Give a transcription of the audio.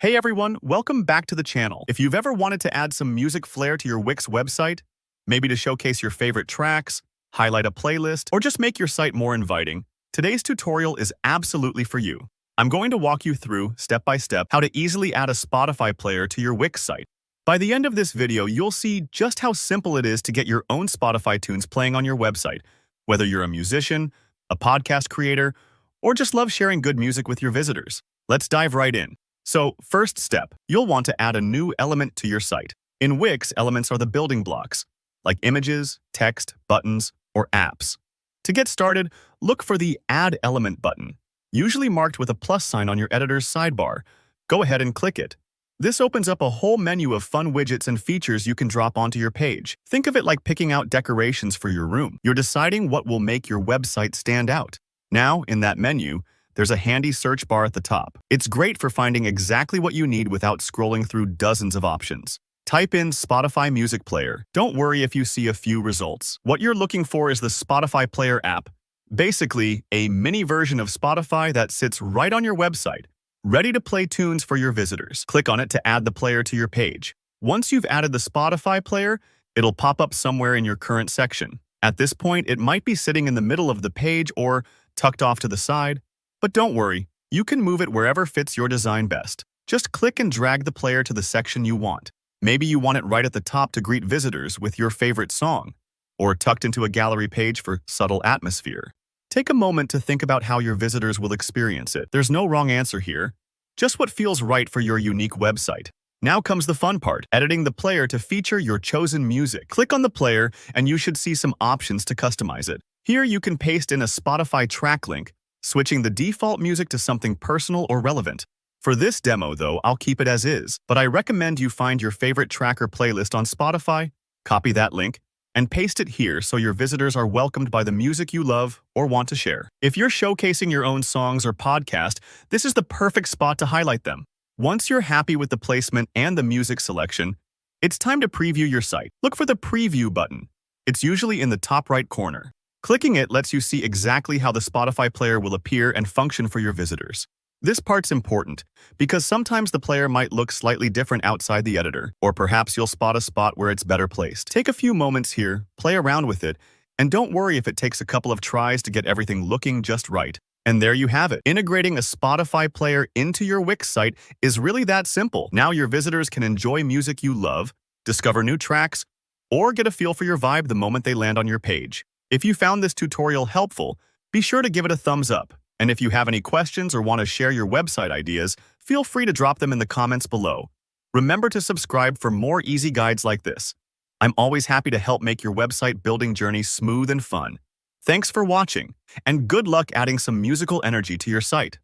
Hey everyone, welcome back to the channel. If you've ever wanted to add some music flair to your Wix website, maybe to showcase your favorite tracks, highlight a playlist, or just make your site more inviting, today's tutorial is absolutely for you. I'm going to walk you through, step by step, how to easily add a Spotify player to your Wix site. By the end of this video, you'll see just how simple it is to get your own Spotify tunes playing on your website, whether you're a musician, a podcast creator, or just love sharing good music with your visitors. Let's dive right in. So, first step, you'll want to add a new element to your site. In Wix, elements are the building blocks, like images, text, buttons, or apps. To get started, look for the Add Element button, usually marked with a plus sign on your editor's sidebar. Go ahead and click it. This opens up a whole menu of fun widgets and features you can drop onto your page. Think of it like picking out decorations for your room. You're deciding what will make your website stand out. Now, in that menu, there's a handy search bar at the top. It's great for finding exactly what you need without scrolling through dozens of options. Type in Spotify Music Player. Don't worry if you see a few results. What you're looking for is the Spotify Player app. Basically, a mini version of Spotify that sits right on your website, ready to play tunes for your visitors. Click on it to add the player to your page. Once you've added the Spotify player, it'll pop up somewhere in your current section. At this point, it might be sitting in the middle of the page or tucked off to the side. But don't worry, you can move it wherever fits your design best. Just click and drag the player to the section you want. Maybe you want it right at the top to greet visitors with your favorite song, or tucked into a gallery page for subtle atmosphere. Take a moment to think about how your visitors will experience it. There's no wrong answer here, just what feels right for your unique website. Now comes the fun part, editing the player to feature your chosen music. Click on the player and you should see some options to customize it. Here you can paste in a Spotify track link, switching the default music to something personal or relevant. For this demo, though, I'll keep it as is, but I recommend you find your favorite track or playlist on Spotify, copy that link, and paste it here so your visitors are welcomed by the music you love or want to share. If you're showcasing your own songs or podcast, this is the perfect spot to highlight them. Once you're happy with the placement and the music selection, it's time to preview your site. Look for the Preview button. It's usually in the top right corner. Clicking it lets you see exactly how the Spotify player will appear and function for your visitors. This part's important because sometimes the player might look slightly different outside the editor, or perhaps you'll spot a spot where it's better placed. Take a few moments here, play around with it, and don't worry if it takes a couple of tries to get everything looking just right. And there you have it. Integrating a Spotify player into your Wix site is really that simple. Now your visitors can enjoy music you love, discover new tracks, or get a feel for your vibe the moment they land on your page. If you found this tutorial helpful, be sure to give it a thumbs up. And if you have any questions or want to share your website ideas, feel free to drop them in the comments below. Remember to subscribe for more easy guides like this. I'm always happy to help make your website building journey smooth and fun. Thanks for watching, and good luck adding some musical energy to your site.